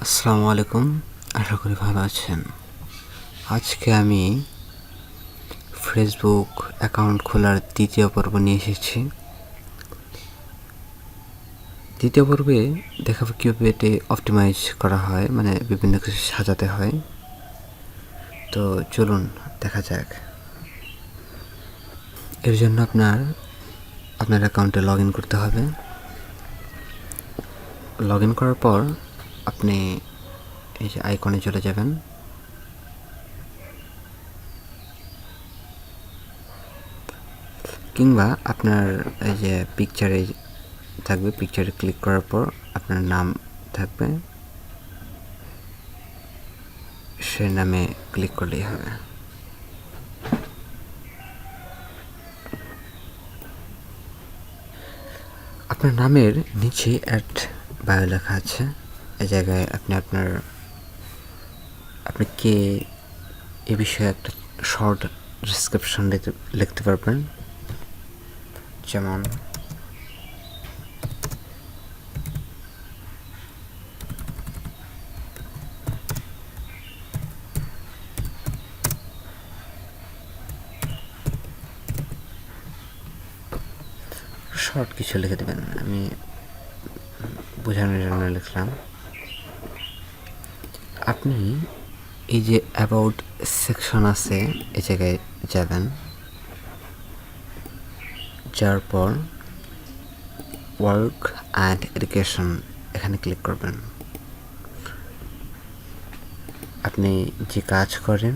আসসালামু আলাইকুম, আশা করি ভালো আছেন। আজকে আমি ফেসবুক অ্যাকাউন্ট খোলার দ্বিতীয় পর্ব নিয়ে এসেছি। দ্বিতীয় পর্বে দেখাবো কীভাবে এটি অপটিমাইজ করা হয়, মানে বিভিন্ন কিছু সাজাতে হয়। তো চলুন দেখা যাক। এর জন্য আপনার অ্যাকাউন্টে লগ ইন করতে হবে। লগ ইন করার পর আপনি এই যে আইকনে চলে যাবেন। কিংবা আপনার এই যে পিকচারে থাকবে, পিকচারে ক্লিক করার পর আপনার নাম থাকবে, সে নামে ক্লিক করলেই হবে। আপনার নামের নিচে অ্যাড বায়ো লেখা আছে। এই জায়গায় আপনি কে এ বিষয়ে একটা শর্ট ডিসক্রিপশন লিখতে পারবেন। যেমন শর্ট কিছু লিখে দেবেন, আমি বোঝানোর জন্য লিখলাম। আপনি এই যে অ্যাবাউট সেকশন আছে, এই জায়গায় যাবেন। যাওয়ার পর ওয়ার্ক অ্যান্ড এডুকেশন এখানে ক্লিক করবেন। আপনি যে কাজ করেন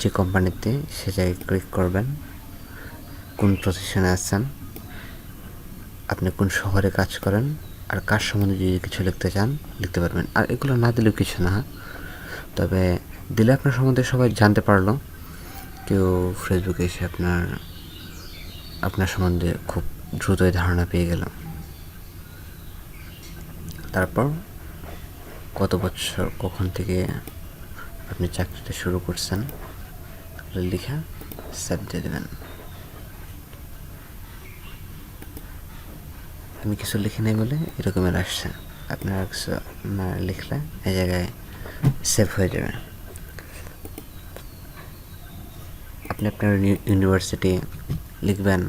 যে কোম্পানিতে, সে জায়গায় ক্লিক করবেন। কোন প্রতিষ্ঠানে আছেন, আপনি কোন শহরে কাজ করেন, আর কাজ সম্বন্ধে যদি কিছু লিখতে চান লিখতে পারবেন। আর এগুলো না দিলেও কিছু না, তবে দিলে আপনার সম্বন্ধে সবাই জানতে পারলো। কেউ ফেসবুকে এসে আপনার সম্বন্ধে খুব দ্রুতই ধারণা পেয়ে গেল। তারপর কত বছর, কখন থেকে আপনি চাকরিটা শুরু করছেন লিখা সেভ দিয়ে দেবেন। আমি কিছু লিখে নেই বলে এরকমের আসছে। আপনারা কিছু লিখলে এই জায়গায় সেভ হয়ে যাবে। আপনি আপনার ইউনিভার্সিটি লিখবেন,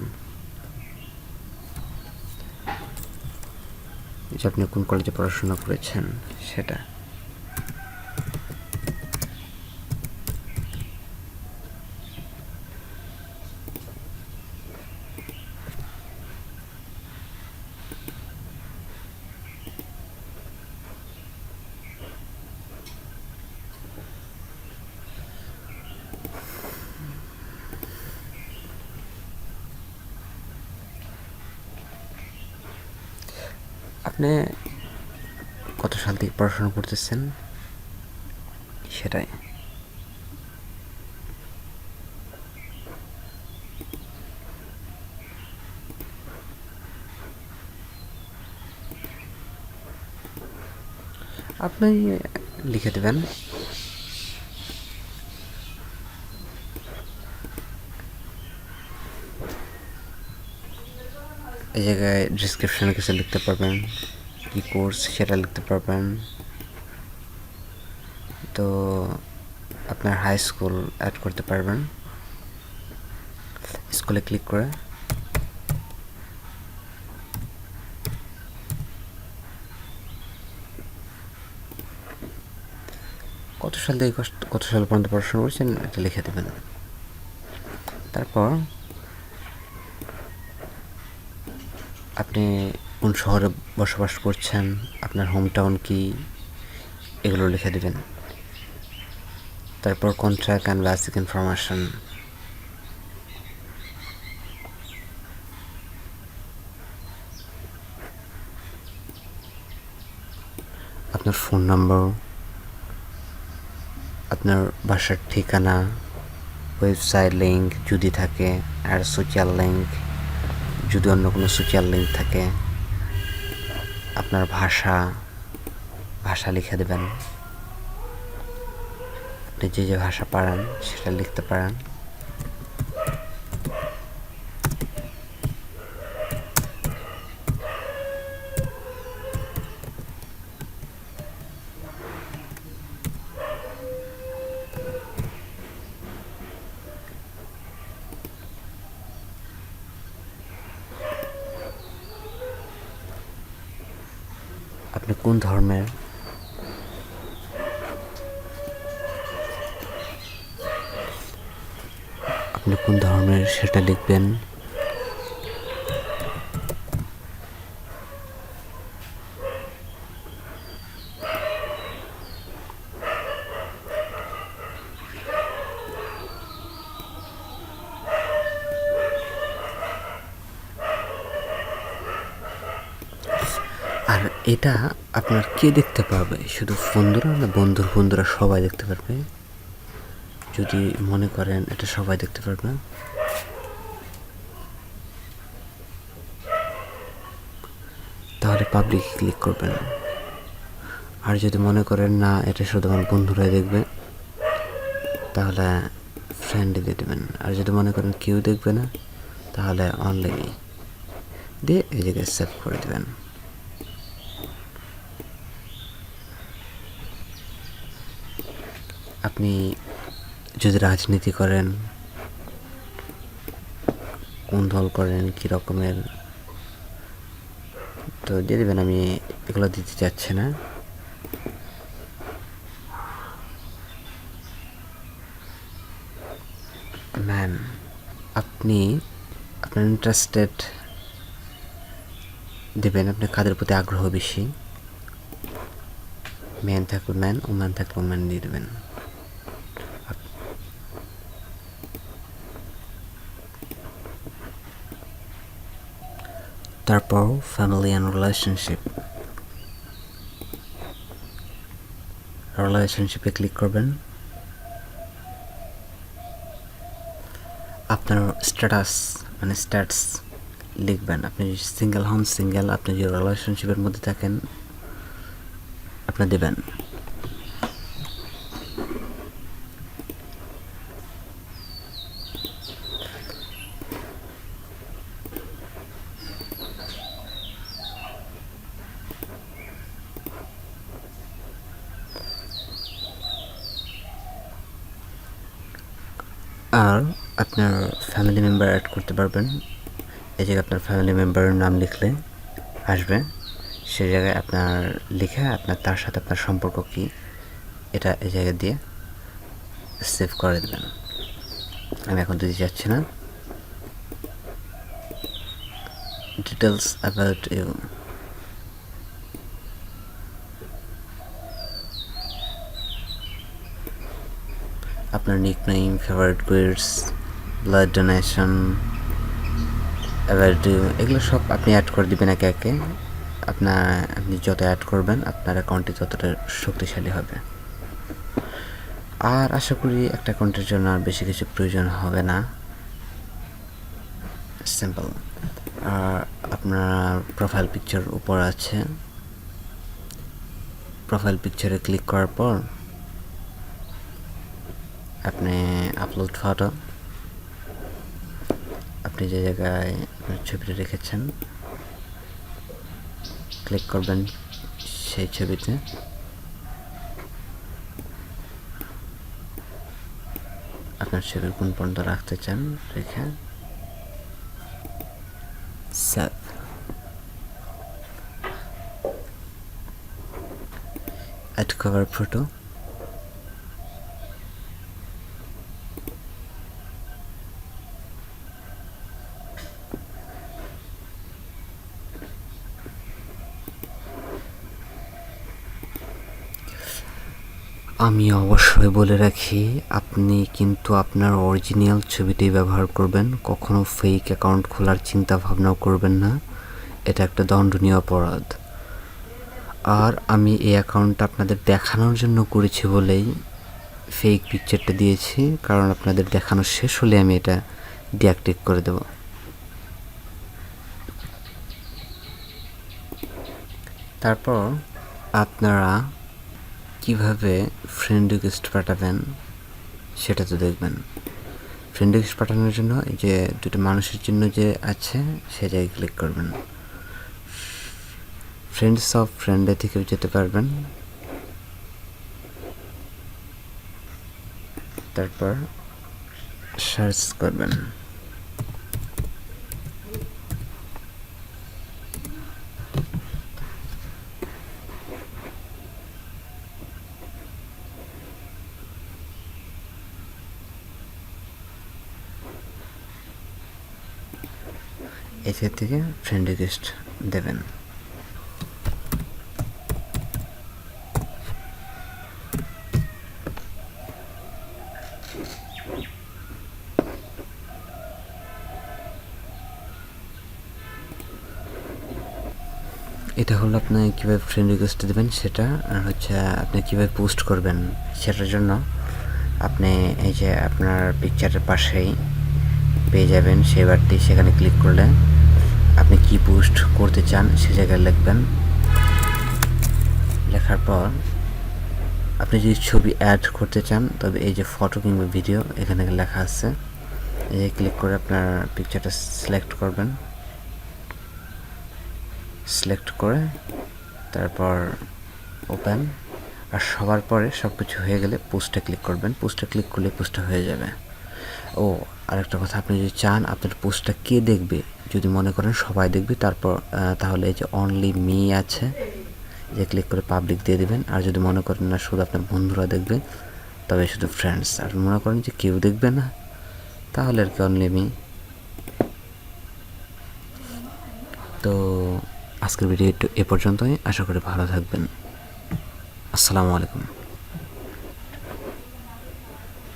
যে আপনি কোন কলেজে পড়াশোনা করেছেন সেটা। আপনি কত সাল থেকে পড়াশোনা করতেছেন সেটাই। আপনি লিখে দেবেন। এই জায়গায় ডিসক্রিপশনে কিছু লিখতে পারবেন, কি কোর্স সেটা লিখতে পারবেন। তো আপনার হাই স্কুল অ্যাড করতে পারবেন। স্কুলে ক্লিক করে কত সাল থেকে কত সাল পর্যন্ত পড়াশোনা করছেন এটা লিখে দেবেন। তারপর আপনি কোন শহরে বসবাস করছেন, আপনার হোম টাউন কি, এগুলো লিখে দেবেন। তারপর কন্ট্রাক্ট অ্যান্ড বেসিক ইনফরমেশন, আপনার ফোন নম্বর, আপনার বাসার ঠিকানা, ওয়েবসাইট লিঙ্ক যদি থাকে, আর সোশ্যাল লিঙ্ক যদি অন্য কোনো সোশ্যাল লিঙ্ক থাকে, আপনার ভাষা লিখে দেবেন। আপনি যে ভাষা পারেন সেটা লিখতে পারেন। আপনি কোন ধর্মের, সেটা লিখবেন। আর এটা আপনার কে দেখতে পারবে? শুধু বন্ধুরা না বন্ধুরা সবাই দেখতে পারবে? যদি মনে করেন এটা সবাই দেখতে পারবে, তাহলে পাবলিক ক্লিক করবেন। আর যদি মনে করেন না এটা শুধু আমার বন্ধুরাই দেখবে, তাহলে ফ্রেন্ডে দিয়ে দেবেন। আর যদি মনে করেন কেউ দেখবে না, তাহলে অনলাইনে দিয়ে এই জায়গায় সেভ করে দেবেন। আপনি যদি রাজনীতি করেন, কোন দল করেন, কী রকমের, তো দিয়ে দেবেন। আমি এগুলো দিতে চাচ্ছি না। ম্যান, আপনি আপনার ইন্টারেস্টেড দেবেন, আপনি কাদের প্রতি আগ্রহ বেশি। ম্যান থাকলে ম্যান, ওম্যান থাকলে ওম্যান দিয়ে দেবেন। তারপর ফ্যামিলি অ্যান্ড রিলেশনশিপে ক্লিক করবেন। আপনার স্ট্যাটাস লিখবেন। আপনি সিঙ্গেল হন সিঙ্গেল, আপনি যে রিলেশনশিপের মধ্যে থাকেন আপনি দেবেন। আর আপনার ফ্যামিলি মেম্বার অ্যাড করতে পারবেন। এই জায়গায় আপনার ফ্যামিলি মেম্বারের নাম লিখলে আসবে, সেই জায়গায় আপনার লিখে আপনার তার সাথে আপনার সম্পর্ক কী এটা এই জায়গায় দিয়ে সেভ করে দেবেন। আমি এখন দিতে চাচ্ছি না। ডিটেলস অ্যাবাউট ইউ, আপনার nickname, favourite quotes, blood donation, about you, এগুলো সব আপনি অ্যাড করে দেবেন একে একে। আপনি যত অ্যাড করবেন আপনার অ্যাকাউন্টটি ততটা শক্তিশালী হবে। আর আশা করি একটা অ্যাকাউন্টের জন্য আর বেশি কিছু প্রয়োজন হবে না, সিম্পল। আর আপনার প্রোফাইল পিকচার উপর আছে, প্রোফাইল পিকচারে ক্লিক করার পর আপনি আপলোড ফটো, আপনি যে জায়গায় ছবিটা রেখেছেন ক্লিক করবেন সেই ছবিতে। আপনার ছবি কোন পর্যন্ত রাখতে চান রেখে সেভ। অ্যাড কভার ফটো, আমি অবশ্যই বলে রাখি আপনি কিন্তু আপনার অরিজিনাল ছবিটাই ব্যবহার করবেন, কখনো ফেক অ্যাকাউন্ট খোলার চিন্তা ভাবনাও করবেন না, এটা একটা দণ্ডনীয় অপরাধ। আর আমি এই অ্যাকাউন্টটা আপনাদের দেখানোর জন্য করেছি বলেই ফেক পিকচারটা দিয়েছি, কারণ আপনাদের দেখানো শেষ হলে আমি এটা ডিঅ্যাক্টিভ করে দেব। তারপর আপনারা কিভাবে ফ্রেন্ড রিকোয়েস্ট পাঠাবেন সেটা তো দেখবেন। ফ্রেন্ড রিকোয়েস্ট পাঠানোর জন্য এই যে দুটো মানুষের জন্য যে আছে সে জায়গায় ক্লিক করবেন। ফ্রেন্ডস অফ ফ্রেন্ডে থেকেও যেতে পারবেন। তারপর সার্চ করবেন। এসে থেকে ফ্রেন্ড রিকোয়েস্ট দেবেন। এটা হলো আপনি কীভাবে ফ্রেন্ড রিকোয়েস্ট দেবেন সেটা, আর হচ্ছে আপনি কীভাবে পোস্ট করবেন সেটার জন্য আপনি এই যে আপনার পিকচারের পাশেই পেয়ে যাবেন সেই বারটি, সেখানে ক্লিক করলে আপনি কি পোস্ট করতে চান সে জায়গায় লিখবেন। লেখার পর আপনি যদি ছবি অ্যাড করতে চান তবে এই যে ফটো কিংবা ভিডিও এখানে লেখা আছে, এই যে ক্লিক করে আপনার পিকচারটা সিলেক্ট করবেন। সিলেক্ট করে তারপর ওপেন, আর সবার পরে সব কিছু হয়ে গেলে পোস্টে ক্লিক করবেন। পোস্টে ক্লিক করলে পোস্টটা হয়ে যাবে। ও আরেকটা কথা, আপনি যদি চান আপনার পোস্টটা কে দেখবে, যদি মনে করেন সবাই দেখবে তারপর তাহলে এই যে অনলি মি আছে, যে ক্লিক করে পাবলিক দিয়ে দেবেন। আর যদি মনে করেন না শুধু আপনার বন্ধুরা দেখবে তবে শুধু ফ্রেন্ডস। আর মনে করেন যে কেউ দেখবে না তাহলে আর কি অনলি মি। তো আজকের ভিডিও এ পর্যন্তই, আশা করি ভালো থাকবেন। আসসালামু আলাইকুম।